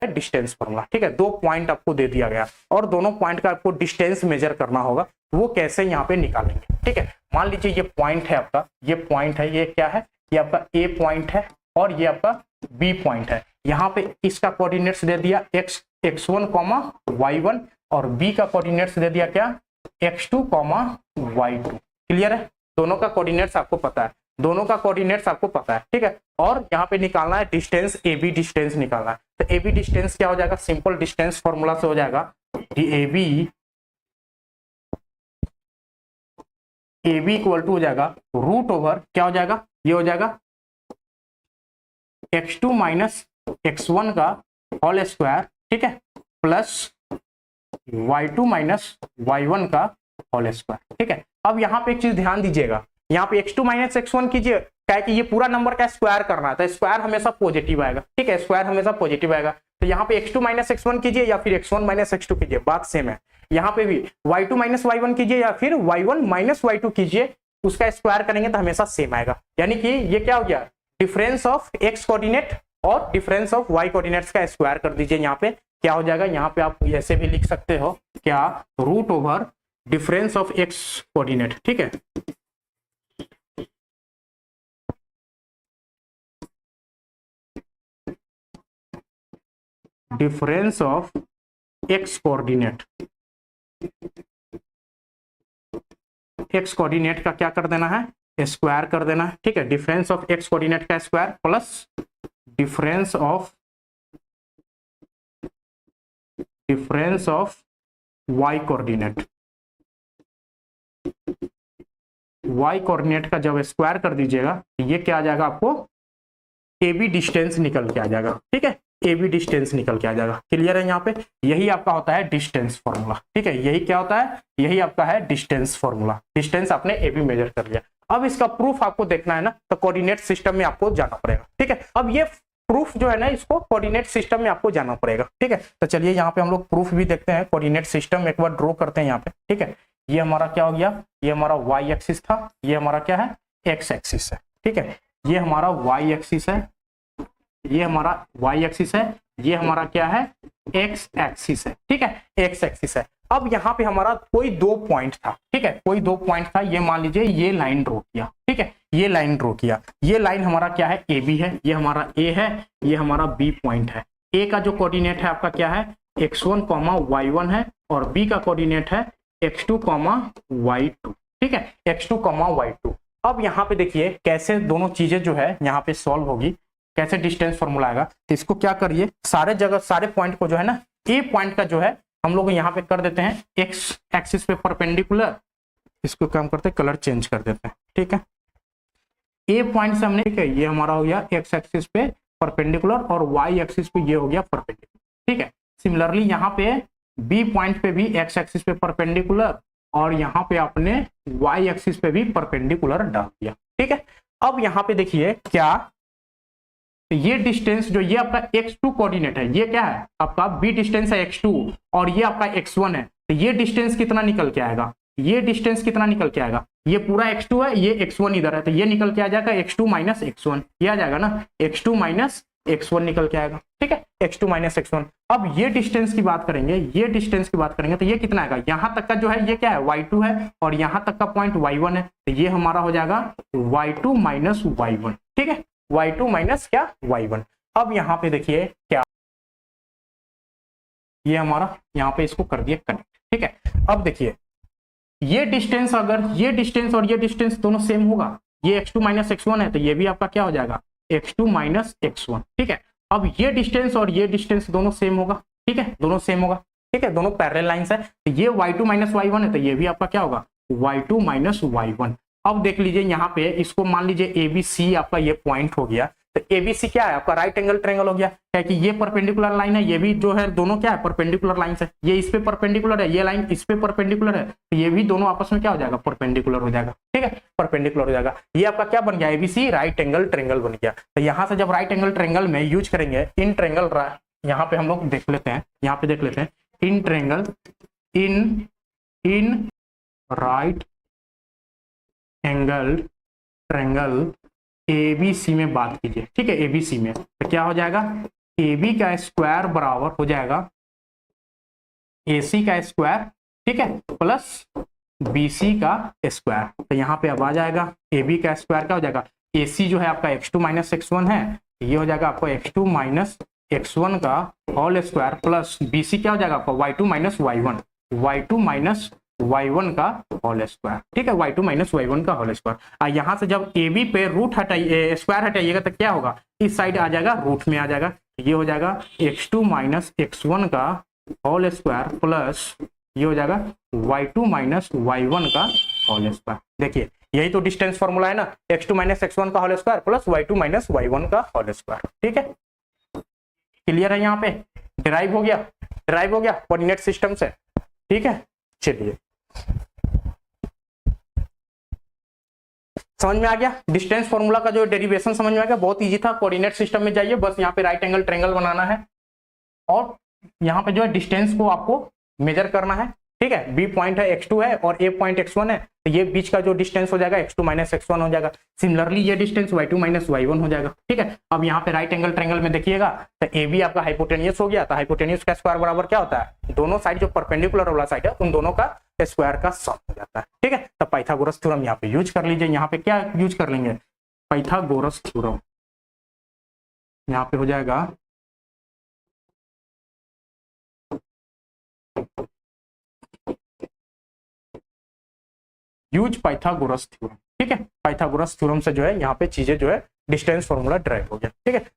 Distance formula. ठीक है, 2 point आपको दे दिया गया और दोनों पॉइंट का आपको डिस्टेंस मेजर करना होगा, वो कैसे यहाँ पे निकालेंगे। ठीक है, मान लीजिए ये पॉइंट है आपका, ये पॉइंट है, ये क्या है, ये आपका ए पॉइंट है और ये आपका बी पॉइंट है। यहाँ पे इसका कोऑर्डिनेट्स दे दिया x1, y1 और बी का कोऑर्डिनेट्स दे दिया क्या, x2, y2। क्लियर है, दोनों का कोऑर्डिनेट्स आपको पता है, दोनों का कोऑर्डिनेट्स आपको पता है। ठीक है, और यहाँ पे निकालना है डिस्टेंस, ए बी डिस्टेंस निकालना है। तो ए बी डिस्टेंस क्या हो जाएगा, सिंपल डिस्टेंस फॉर्मूला से हो जाएगा ए बी इक्वल टू हो जाएगा रूट ओवर क्या हो जाएगा, ये हो जाएगा x2 माइनस x1 का होल स्क्वायर। ठीक है, प्लस y2 माइनस y1 का होल स्क्वायर। ठीक है, अब यहाँ पे एक चीज ध्यान दीजिएगा, यहाँ पे x2 माइनस x1 कीजिए, क्या है कि ये पूरा नंबर का स्क्वायर करना है, तो स्क्वायर हमेशा पॉजिटिव आएगा। ठीक है, स्क्वायर हमेशा पॉजिटिव आएगा, तो यहाँ पे x2 माइनस x1 कीजिए या फिर x1 माइनस x2 कीजिए, बात सेम है। यहाँ पे भी y2 माइनस y1 कीजिए या फिर y1 माइनस y2 कीजिए, उसका स्क्वायर करेंगे तो हमेशा सेम आएगा। यानी कि ये क्या हो गया, डिफरेंस ऑफ x कोऑर्डिनेट और डिफरेंस ऑफ y कोऑर्डिनेट्स का स्क्वायर कर दीजिए। यहाँ पे क्या हो जाएगा, यहाँ पे आप ऐसे भी लिख सकते हो क्या, root over difference of x coordinate. ठीक है, difference of x coordinate, x coordinate का क्या कर देना है, स्क्वायर कर देना है। ठीक है, डिफरेंस ऑफ x कोऑर्डिनेट का square plus difference of y coordinate, y coordinate का जब स्क्वायर कर दीजिएगा ये क्या आ जाएगा, आपको ए बी डिस्टेंस निकल के आ जाएगा। ठीक है, ए बी डिस्टेंस निकल के आ जाएगा। क्लियर है, यहाँ पे यही आपका होता है डिस्टेंस फॉर्मूला। ठीक है, यही क्या होता है, यही आपका है डिस्टेंस फॉर्मूला। डिस्टेंस आपने ए बी मेजर कर लिया, अब इसका प्रूफ आपको देखना है ना, तो कोऑर्डिनेट सिस्टम में आपको जाना पड़ेगा। ठीक है, अब ये प्रूफ जो है ना, इसको कोऑर्डिनेट सिस्टम में आपको जाना पड़ेगा। ठीक है, तो चलिए यहाँ पे हम लोग प्रूफ भी देखते हैं, कोऑर्डिनेट सिस्टम एक बार ड्रॉ करते हैं यहाँ पे। ठीक है, ये हमारा क्या हो गया, ये हमारा y एक्सिस था, ये हमारा क्या है, x एक्सिस है। ठीक है, ये हमारा y एक्सिस है, ये हमारा y एक्सिस है, ये हमारा क्या है, x एक्सिस है। ठीक है, x एक्सिस है। अब यहाँ पे हमारा कोई 2 पॉइंट था। ठीक है, कोई 2 पॉइंट था, ये मान लीजिए ये लाइन ड्रॉ किया। ठीक है, ये लाइन ड्रॉ किया, ये लाइन हमारा क्या है, ए बी है, ये हमारा ए है, ये हमारा बी पॉइंट है। ए का जो कोऑर्डिनेट है आपका क्या है, x1, y1 है और बी का कोऑर्डिनेट है x2, y2। ठीक है, x2, y2। अब यहाँ पे देखिए कैसे दोनों चीजें जो है यहाँ पे सॉल्व होगी, कैसे डिस्टेंस फॉर्मूला आएगा। तो इसको क्या करिए, सारे जगह सारे पॉइंट को जो है ना, ए पॉइंट का जो है हम लोग यहाँ पे कर देते हैं एक्स एक्सिस पे परपेंडिकुलर, इसको काम करते हैं कलर चेंज कर देते हैं। ठीक है, ए पॉइंट से हमने, ठीक है, ये हमारा हो गया एक्स एक्सिस पे परपेंडिकुलर और वाई एक्सिस पे ये हो गया परपेंडिकुलर। ठीक है, सिमिलरली यहाँ पे बी पॉइंट पे भी एक्स एक्सिस पे परपेंडिकुलर और यहाँ पे आपने वाई एक्सिस पे भी परपेंडिकुलर डाल दिया। ठीक है, अब यहाँ पे देखिए क्या, ये डिस्टेंस जो ये आपका x2 कोऑर्डिनेट है, ये क्या है आपका b डिस्टेंस है x2 और ये आपका x1 है, तो ये डिस्टेंस कितना निकल के आएगा, ये डिस्टेंस कितना निकल के आएगा, ये पूरा x2 है, ये x1 इधर है, तो ये निकल के आ जाएगा x2 माइनस x1, ये आ जाएगा ना, x2 माइनस x1 निकल के आएगा। ठीक है, x2 माइनस x1। अब ये डिस्टेंस की बात करेंगे, ये डिस्टेंस की बात करेंगे तो ये कितना आएगा, यहाँ तक का जो है ये क्या है y2 है और यहाँ तक का पॉइंट y1 है, तो ये हमारा हो जाएगा y2 माइनस y1। ठीक है, y2 माइनस क्या, y1। अब यहाँ पे देखिए क्या, ये हमारा यहाँ पे इसको कर दिया कनेक्ट। ठीक है, अब देखिए ये डिस्टेंस, अगर ये डिस्टेंस और ये डिस्टेंस दोनों सेम होगा, ये x2 माइनस x1 है, तो ये भी आपका क्या हो जाएगा, x2 माइनस x1। ठीक है, अब ये डिस्टेंस और ये डिस्टेंस दोनों सेम होगा। ठीक है, दोनों सेम होगा। ठीक है, दोनों पैरेलल लाइंस है, तो ये y2 माइनस y1 है, तो ये भी आपका क्या होगा, y2 माइनस y1। अब देख लीजिए यहाँ पे, इसको मान लीजिए ABC आपका ये पॉइंट हो गया, तो ABC क्या है आपका, राइट एंगल ट्रायंगल हो गया, क्या कि ये परपेंडिकुलर लाइन है, ये भी जो है दोनों क्या है, परपेंडिकुलर लाइन है, ये इस पे परपेंडिकुलर है, ये लाइन इस पे परपेंडिकुलर है, तो ये भी दोनों आपस में क्या हो जाएगा, परपेंडिकुलर हो जाएगा। ठीक है, परपेंडिकुलर हो जाएगा, ये आपका क्या बन गया, ABC राइट एंगल ट्रायंगल बन गया। तो यहाँ से जब राइट एंगल ट्रायंगल में यूज करेंगे इन ट्रायंगल, यहाँ पे हम लोग देख लेते हैं, यहाँ पे देख लेते हैं in triangle, in right angle triangle ABC में बात कीजिए। ठीक है, ABC में तो क्या हो जाएगा, ए बी का स्क्वायर बराबर हो जाएगा ए सी का स्क्वायर, ठीक है, प्लस बी सी का स्क्वायर। तो यहाँ पे अब आ जाएगा ए बी का स्क्वायर क्या हो जाएगा, ए सी जो है आपका x2 माइनस x1 है, ये हो जाएगा आपको x2 माइनस x1 का whole square plus B C क्या हो जाएगा आपका y2 minus y1 minus y1 का होल स्क्वायर, ठीक है, y2 माइनस y1 का होल स्क्वायर। यहाँ से जब ए बी पे रूट हटाइए, स्क्वायर हटाइएगा तो क्या होगा, इस साइड आ जाएगा रूट में आ जाएगा, ये हो जाएगा x2 माइनस x1 का होल स्क्वायर प्लस ये हो जाएगा y2 माइनस y1 का होल स्क्वायर। देखिए यही तो डिस्टेंस फॉर्मूला है ना, x2 माइनस x1 का whole square plus y2 minus y1 का होल स्क्वायर, ठीक है, क्लियर है। यहाँ पे डिराइव हो गया कोऑर्डिनेट सिस्टम से, ठीक है। चलिए समझ में आ गया, डिस्टेंस फॉर्मूला का जो डेरिवेशन समझ में आ गया, बहुत इजी था। कोऑर्डिनेट सिस्टम में जाइए, बस यहाँ पे राइट एंगल ट्रायंगल बनाना है और यहाँ पे जो है डिस्टेंस को आपको मेजर करना है, ठीक है। बी पॉइंट है x2 है और ए पॉइंट x1 है, तो ये बीच का जो डिस्टेंस हो जाएगा x2 माइनस x1 हो जाएगा। सिमिलरली ये डिस्टेंस y2 माइनस y1 हो जाएगा, ठीक है। अब यहाँ पे राइट एंगल ट्रायंगल में देखिएगा तो ए बी आपका हाइपोटेनियस हो गया, तो हाइपोटेनियस का स्क्वायर बराबर क्या होता है, दोनों साइड जो परपेंडिकुलर वाला साइड है उन दोनों का स्क्वायर का सम हो जाता है, ठीक है। तो पाइथागोरस थ्योरम यहाँ पे यूज कर लीजिए। यहाँ पे क्या यूज कर लेंगे, पाइथागोरस थ्योरम। यहाँ पे हो जाएगा यूज पाइथागोरस थ्योरम, ठीक है। पाइथागोरस थ्योरम से जो है यहाँ पे चीजें जो है डिस्टेंस फॉर्मूला ड्राइव हो गया, ठीक है।